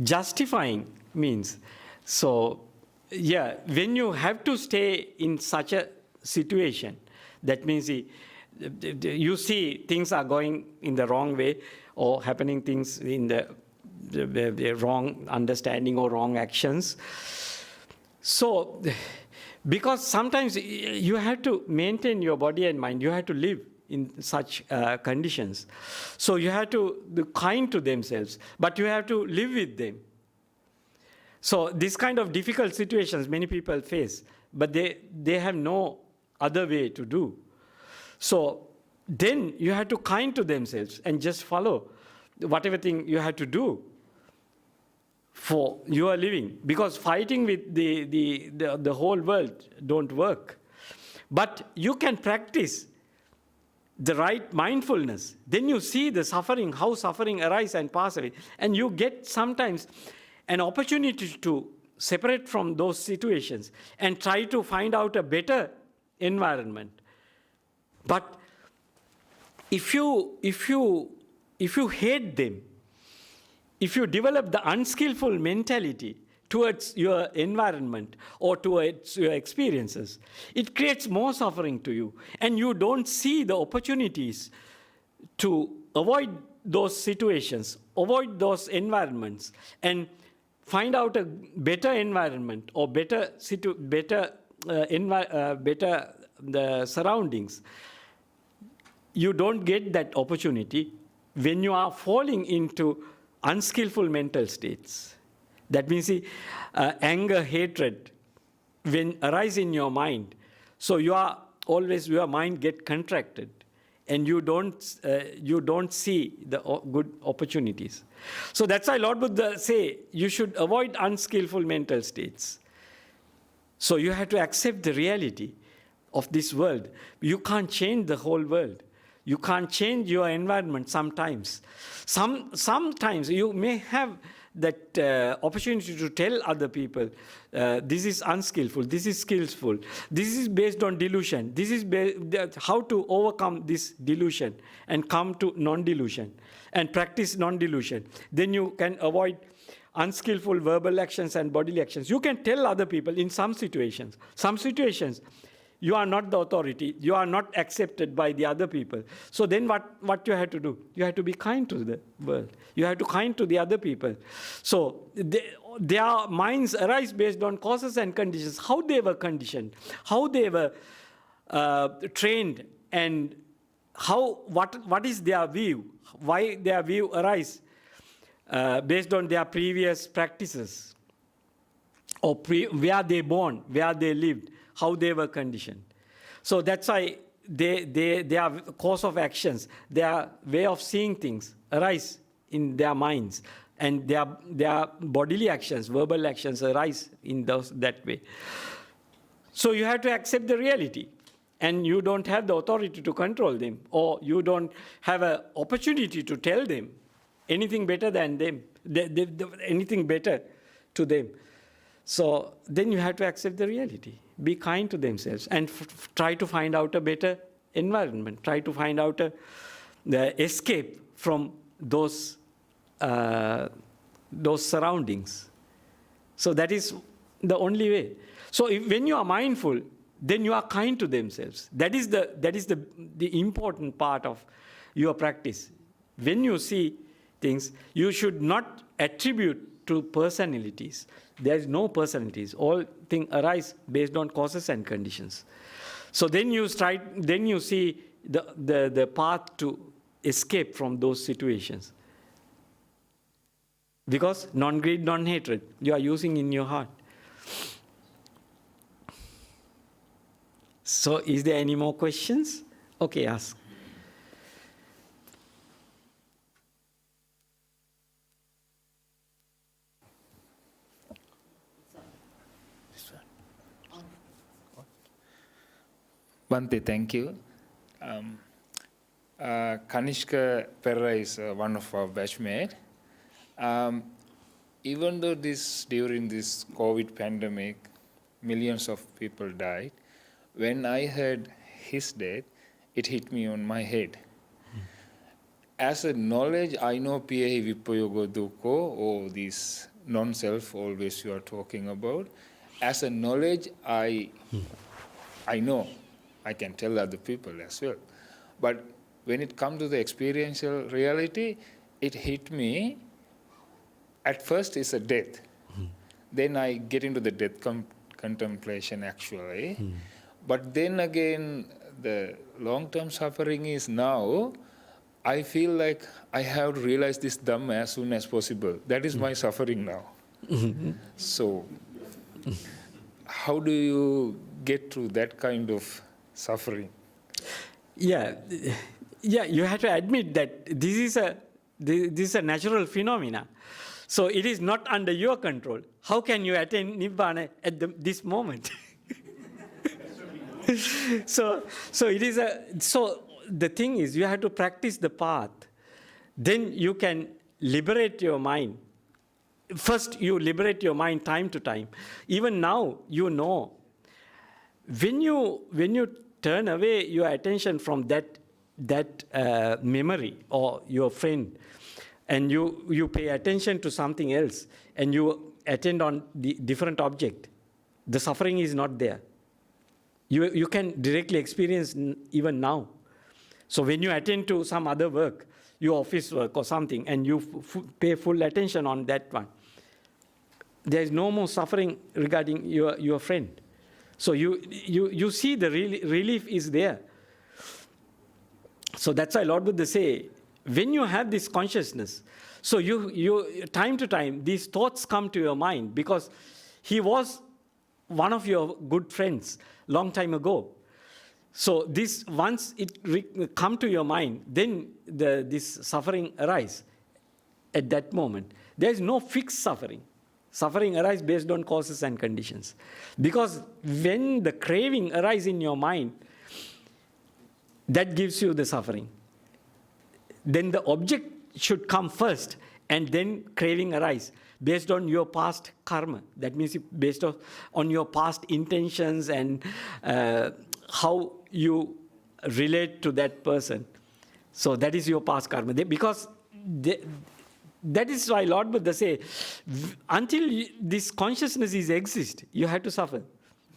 justifying means, when you have to stay in such a situation, that means you see things are going in the wrong way, or happening things in the wrong understanding or wrong actions. So, because sometimes you have to maintain your body and mind, you have to live in such conditions. So you have to be kind to themselves, but you have to live with them. So this kind of difficult situations many people face, but they have no other way to do. So then you have to kind to themselves and just follow whatever thing you have to do for your living, because fighting with the whole world don't work. But you can practice the right mindfulness. Then you see the suffering, how suffering arises and passes away, and you get sometimes an opportunity to separate from those situations and try to find out a better environment. But if you hate them, if you develop the unskillful mentality towards your environment or towards your experiences, it creates more suffering to you, and you don't see the opportunities to avoid those situations, avoid those environments, and find out a better environment or better the surroundings. You don't get that opportunity when you are falling into unskillful mental states. That means anger, hatred, when arise in your mind, so your mind get contracted, and you don't see the good opportunities. So that's why Lord Buddha say you should avoid unskillful mental states. So you have to accept the reality of this world. You can't change the whole world. You can't change your environment sometimes. Sometimes you may have that opportunity to tell other people, this is unskillful, this is skillful, this is based on delusion, this is how to overcome this delusion and come to non-delusion and practice non-delusion. Then you can avoid unskillful verbal actions and bodily actions. You can tell other people in some situations. Some situations, you are not the authority. You are not accepted by the other people. So then what you have to do? You have to be kind to the world. You have to be kind to the other people. So their minds arise based on causes and conditions, how they were conditioned, how they were trained, and what is their view, why their view arise based on their previous practices, or where they born, where they lived, how they were conditioned. So that's why their course of actions, their way of seeing things arise in their minds, and their bodily actions, verbal actions arise in that way. So you have to accept the reality, and you don't have the authority to control them, or you don't have an opportunity to tell them anything better than them, anything better to them. So then you have to accept the reality. Be kind to themselves and try to find out a better environment. Try to find out the escape from those surroundings. So that is the only way. So when you are mindful, then you are kind to themselves. That is the important part of your practice. When you see things, you should not attribute to personalities. There is no personalities. All things arise based on causes and conditions. So then you see the path to escape from those situations. Because non-greed, non-hatred, you are using in your heart. So is there any more questions? Okay, ask. Bhante, thank you. Kanishka Perra is one of our batchmates. Even though during this COVID pandemic, millions of people died, when I heard his death, it hit me on my head. As a knowledge, I know Piyahi Vipayoga Dukkho, or this non-self always you are talking about. As a knowledge, I know. I can tell other people as well. But when it comes to the experiential reality, it hit me. At first, it's a death. Then I get into the death contemplation, actually. But then again, the long-term suffering is now, I feel like I have to realize this Dhamma as soon as possible. That is my suffering now. So, how do you get through that kind of suffering? Yeah, you have to admit that this is a natural phenomena. So it is not under your control. How can you attain Nibbana at this moment? So the thing is, you have to practice the path. Then you can liberate your mind. First, you liberate your mind time to time. Even now, you know, when you turn away your attention from that memory or your friend, and you pay attention to something else, and you attend on the different object, the suffering is not there. You can directly experience even now. So when you attend to some other work, your office work or something, and you pay full attention on that one, there is no more suffering regarding your friend. So you see the relief is there. So that's why Lord Buddha say, when you have this consciousness, so you time to time, these thoughts come to your mind, because he was one of your good friends long time ago. So this, once it come to your mind, then this suffering arise at that moment. There is no fixed suffering. Suffering arises based on causes and conditions. Because when the craving arises in your mind, that gives you the suffering. Then the object should come first, and then craving arise based on your past karma. That means based on your past intentions and how you relate to that person. So that is your past karma. That is why Lord Buddha say, until this consciousness exists, you have to suffer.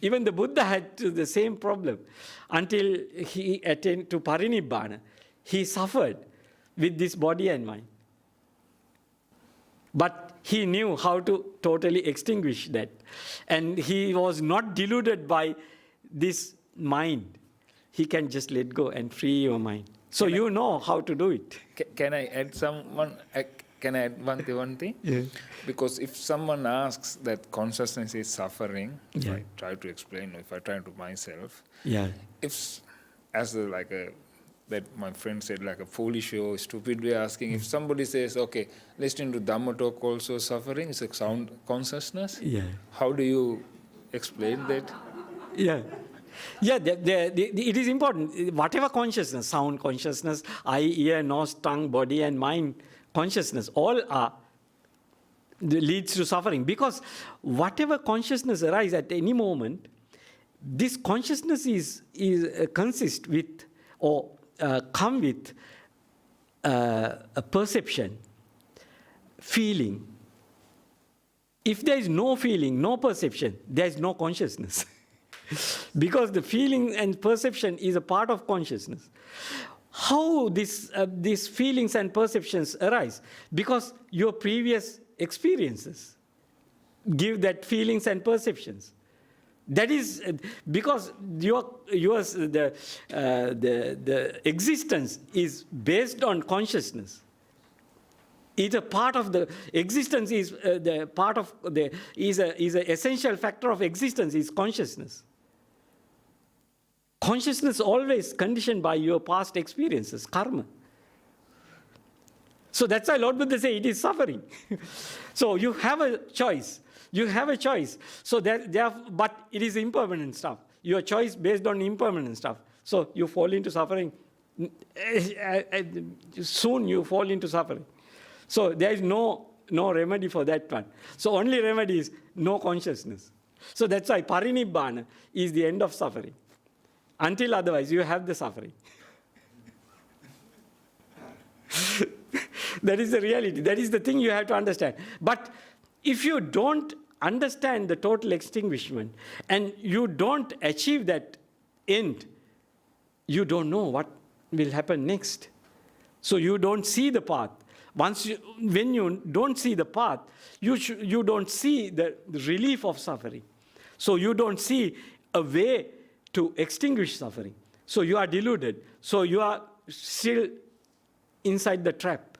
Even the Buddha had the same problem. Until he attained to Parinibbana, he suffered with this body and mind. But he knew how to totally extinguish that. And he was not deluded by this mind. He can just let go and free your mind. So you know how to do it. Can I add Can I add one thing? Yeah. Because if someone asks that consciousness is suffering, if Yeah. I try to explain, if I try to myself, Yeah. if that my friend said, like a foolish or stupid way asking, if somebody says, okay, listening to Dhamma talk also suffering, it's a sound consciousness. Yeah. How do you explain that? Yeah. Yeah, it is important. Whatever consciousness, sound consciousness, eye, ear, nose, tongue, body, and mind consciousness, all leads to suffering. Because whatever consciousness arises at any moment, this consciousness consists with or come with a perception, feeling. If there is no feeling, no perception, there is no consciousness. Because the feeling and perception is a part of consciousness. How these feelings and perceptions arise? Because your previous experiences give that feelings and perceptions. That is because the existence is based on consciousness. It's a part of the existence is the part of the is an essential factor of existence is consciousness. Consciousness always conditioned by your past experiences, karma. So that's why Lord Buddha say it is suffering. So you have a choice. You have a choice. So but it is impermanent stuff. Your choice based on impermanent stuff. So you fall into suffering. Soon you fall into suffering. So there is no remedy for that one. So only remedy is no consciousness. So that's why Parinibbana is the end of suffering. Until otherwise, you have the suffering. That is the reality. That is the thing you have to understand. But if you don't understand the total extinguishment and you don't achieve that end, you don't know what will happen next. So you don't see the path. When you don't see the path, you don't see the relief of suffering. So you don't see a way to extinguish suffering. So you are deluded. So you are still inside the trap.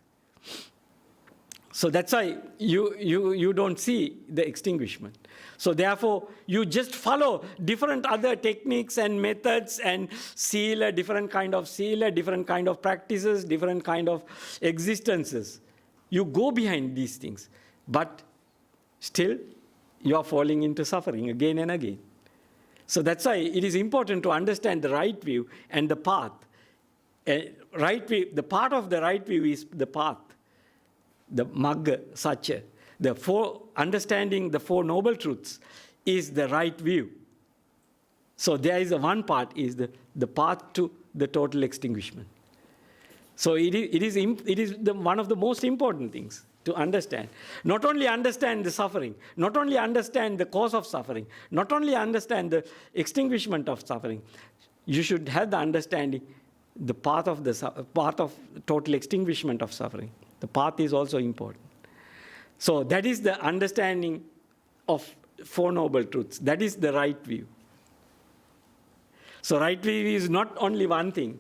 So that's why you don't see the extinguishment. So therefore, you just follow different other techniques and methods and sila, different kind of sila, different kind of practices, different kind of existences. You go behind these things. But still, you are falling into suffering again and again. So that's why it is important to understand the right view and the path. Right view, the part of the right view is the path, the magga, satya. Understanding the Four Noble Truths is the right view. So there is one part is the path to the total extinguishment. So it is one of the most important things to understand. Not only understand the suffering, not only understand the cause of suffering, not only understand the extinguishment of suffering, you should have the understanding the path of total extinguishment of suffering. The path is also important. So that is the understanding of Four Noble Truths. That is the right view. So right view is not only one thing.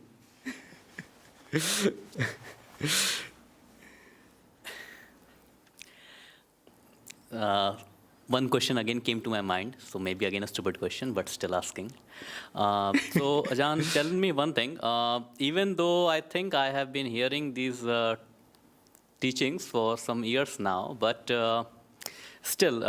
One question again came to my mind, so maybe again a stupid question, but still asking. So Ajahn, tell me one thing. Even though I think I have been hearing these teachings for some years now, but still,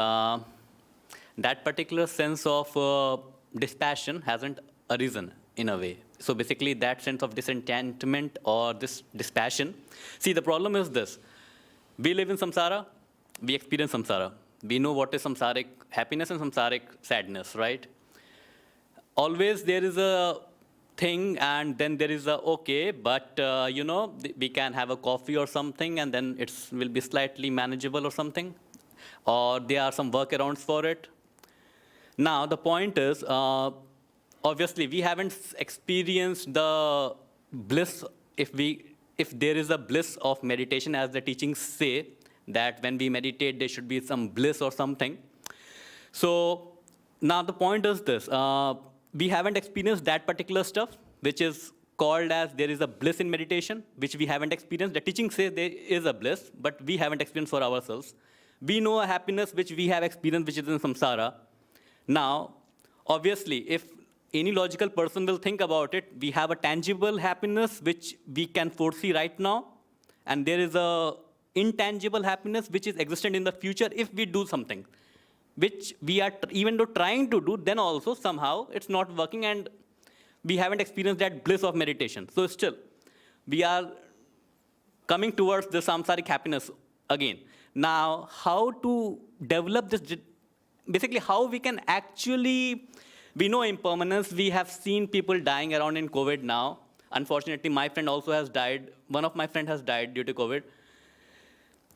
that particular sense of dispassion hasn't arisen in a way. So basically, that sense of disenchantment or this dispassion. See, the problem is this. We live in samsara, we experience samsara. We know what is samsaric happiness and samsaric sadness, right? Always there is a thing, and then there is a, okay, but we can have a coffee or something, and then it will be slightly manageable or something. Or there are some workarounds for it. Now, the point is, obviously, we haven't experienced the bliss, if there is a bliss of meditation, as the teachings say, that when we meditate, there should be some bliss or something. So now the point is this. We haven't experienced that particular stuff, which is called as there is a bliss in meditation, which we haven't experienced. The teaching says there is a bliss, but we haven't experienced for ourselves. We know a happiness which we have experienced, which is in samsara. Now, obviously, if any logical person will think about it, we have a tangible happiness which we can foresee right now, and there is a intangible happiness which is existent in the future if we do something, which we are even though trying to do, then also somehow it's not working, and we haven't experienced that bliss of meditation. So still, we are coming towards the samsaric happiness again. Now, how to develop this, basically how we can actually, we know impermanence, we have seen people dying around in COVID now. Unfortunately, my friend also has died. One of my friends has died due to COVID.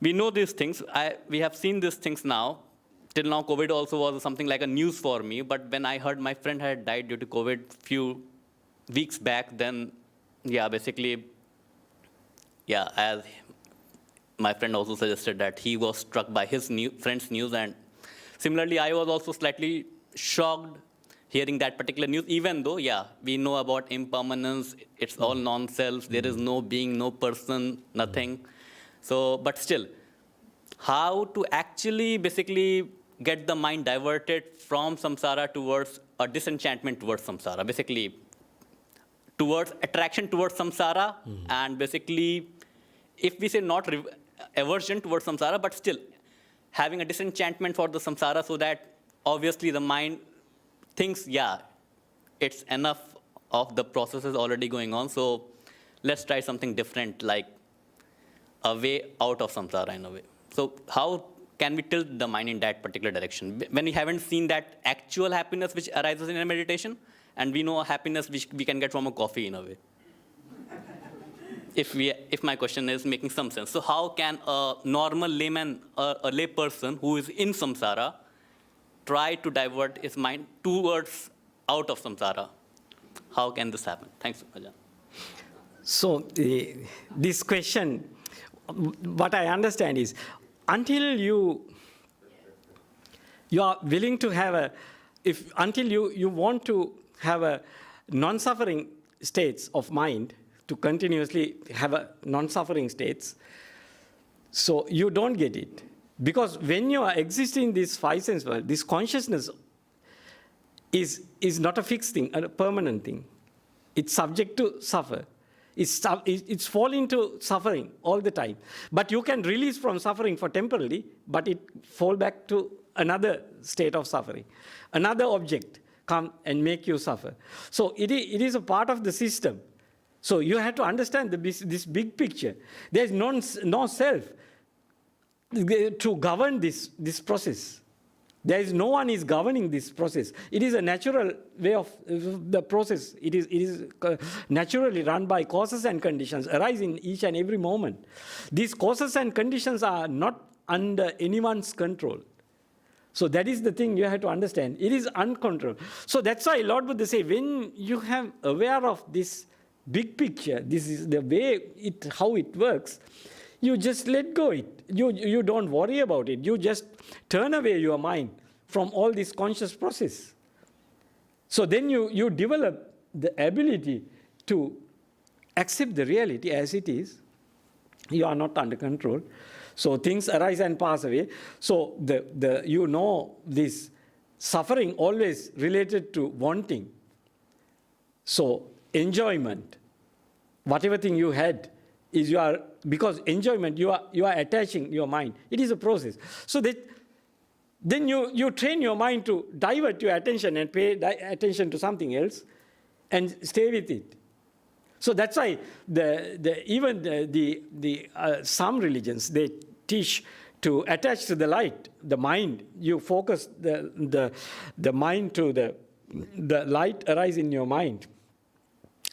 We know these things. We have seen these things now. Till now, COVID also was something like a news for me. But when I heard my friend had died due to COVID few weeks back, then, basically, as my friend also suggested that he was struck by his friend's news. And similarly, I was also slightly shocked hearing that particular news, even though, we know about impermanence, it's all non-self, there is no being, no person, nothing. So, but still, how to actually basically get the mind diverted from samsara towards a disenchantment towards samsara, basically towards attraction towards samsara, and basically, if we say not aversion towards samsara, but still having a disenchantment for the samsara, so that obviously the mind thinks, it's enough of the processes already going on, so let's try something different, like a way out of samsara in a way. So how can we tilt the mind in that particular direction when we haven't seen that actual happiness which arises in a meditation, and we know a happiness which we can get from a coffee in a way? If my question is making some sense. So how can a normal layman, a lay person who is in samsara, try to divert his mind towards out of samsara? How can this happen? Thanks, Ajahn. So this question, what I understand is, until you are willing to have until you want to have a non-suffering states of mind, to continuously have a non-suffering states, so you don't get it. Because when you are existing in this five sense world, this consciousness is not a fixed thing, a permanent thing. It's subject to suffer. It's fall into suffering all the time. But you can release from suffering for temporarily, but it fall back to another state of suffering. Another object come and make you suffer. So it is a part of the system. So you have to understand this big picture. There is no self to govern this process. There is no one is governing this process. It is a natural way of the process. It is naturally run by causes and conditions, arise in each and every moment. These causes and conditions are not under anyone's control. So that is the thing you have to understand. It is uncontrolled. So that's why Lord Buddha say, when you have aware of this big picture, this is the way how it works, you just let go it. You don't worry about it. You just turn away your mind from all this conscious process. So then you develop the ability to accept the reality as it is. You are not under control. So things arise and pass away. So this suffering always related to wanting. So enjoyment, whatever thing you had, because enjoyment, you are attaching your mind. It is a process. So that then you train your mind to divert your attention and pay attention to something else and stay with it. So that's why some religions, they teach to attach to the light, the mind. You focus the mind to the light arise in your mind,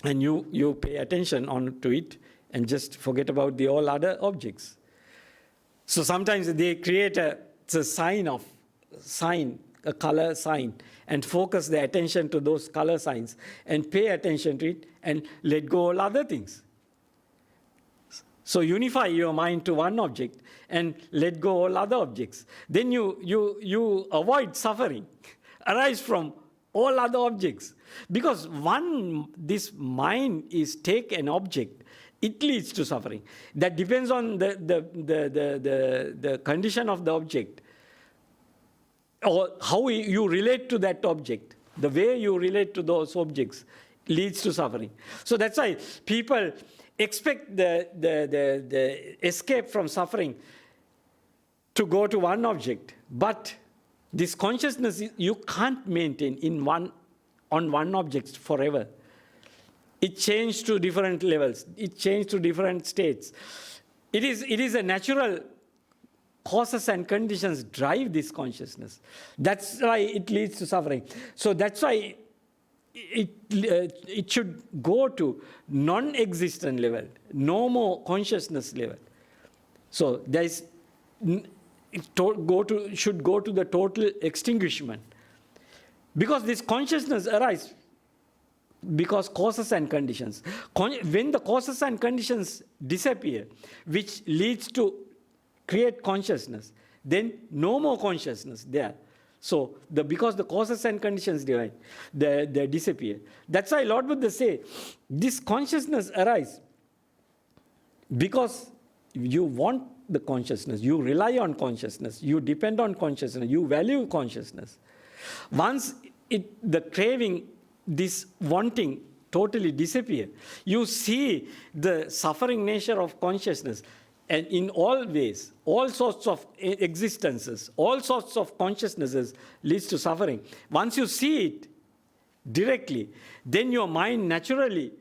and you pay attention to it and just forget about the all other objects. So sometimes they create a color sign, and focus the attention to those color signs and pay attention to it and let go all other things. So unify your mind to one object and let go all other objects. Then you avoid suffering arise from all other objects. Because this mind is take an object, it leads to suffering. That depends on the condition of the object, or how you relate to that object. The way you relate to those objects leads to suffering. So that's why people expect the escape from suffering to go to one object. But this consciousness, you can't maintain on one object forever. It changed to different levels. It changed to different states. It is a natural causes and conditions drive this consciousness. That's why it leads to suffering. So that's why it should go to non-existent level, no more consciousness level. So should go to the total extinguishment. Because this consciousness arises because causes and conditions. When the causes and conditions disappear, which leads to create consciousness, then no more consciousness there. So because the causes and conditions divide, they disappear. That's why Lord Buddha say, this consciousness arises because you want the consciousness, you rely on consciousness, you depend on consciousness, you value consciousness. Once the craving, this wanting totally disappear, you see the suffering nature of consciousness. And in all ways, all sorts of existences, all sorts of consciousnesses leads to suffering. Once you see it directly, then your mind naturally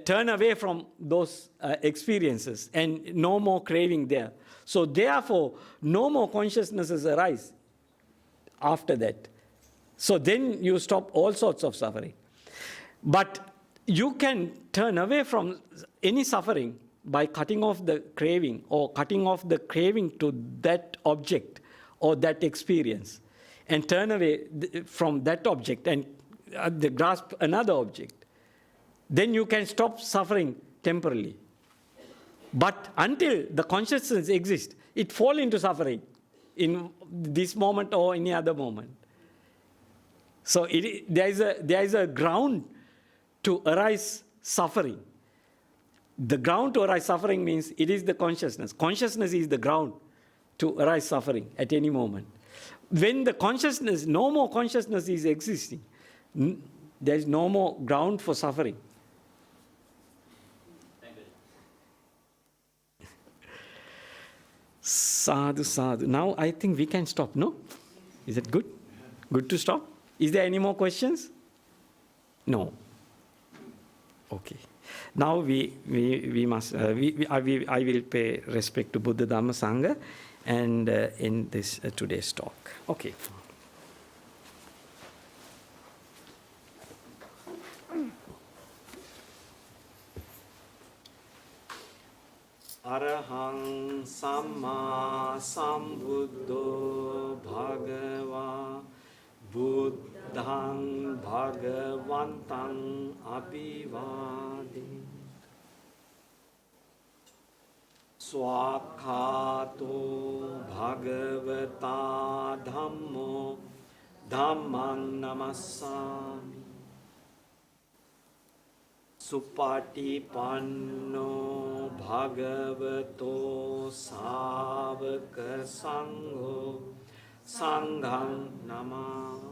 turn away from those experiences and no more craving there. So therefore, no more consciousnesses arise after that. So then you stop all sorts of suffering. But you can turn away from any suffering by cutting off the craving, or cutting off the craving to that object or that experience, and turn away from that object and grasp another object. Then you can stop suffering temporarily. But until the consciousness exists, it falls into suffering in this moment or any other moment. So there is a ground to arise suffering. The ground to arise suffering means it is the consciousness. Consciousness is the ground to arise suffering at any moment. When the consciousness, no more consciousness is existing, there is no more ground for suffering. Thank you. Sadhu, sadhu. Now I think we can stop, no? Is it good? Good to stop? Is there any more questions? No. Okay. Now I will pay respect to Buddha, Dhamma, Sangha, and end this today's talk. Okay. Arahang Samma Sambuddho Bhagava Buddhang Bhagavantang Abhivadi Swakhato Bhagavata Dhammo Dhammang Namassami Supatipanno Bhagavato Savaka Sangho Sangham Namah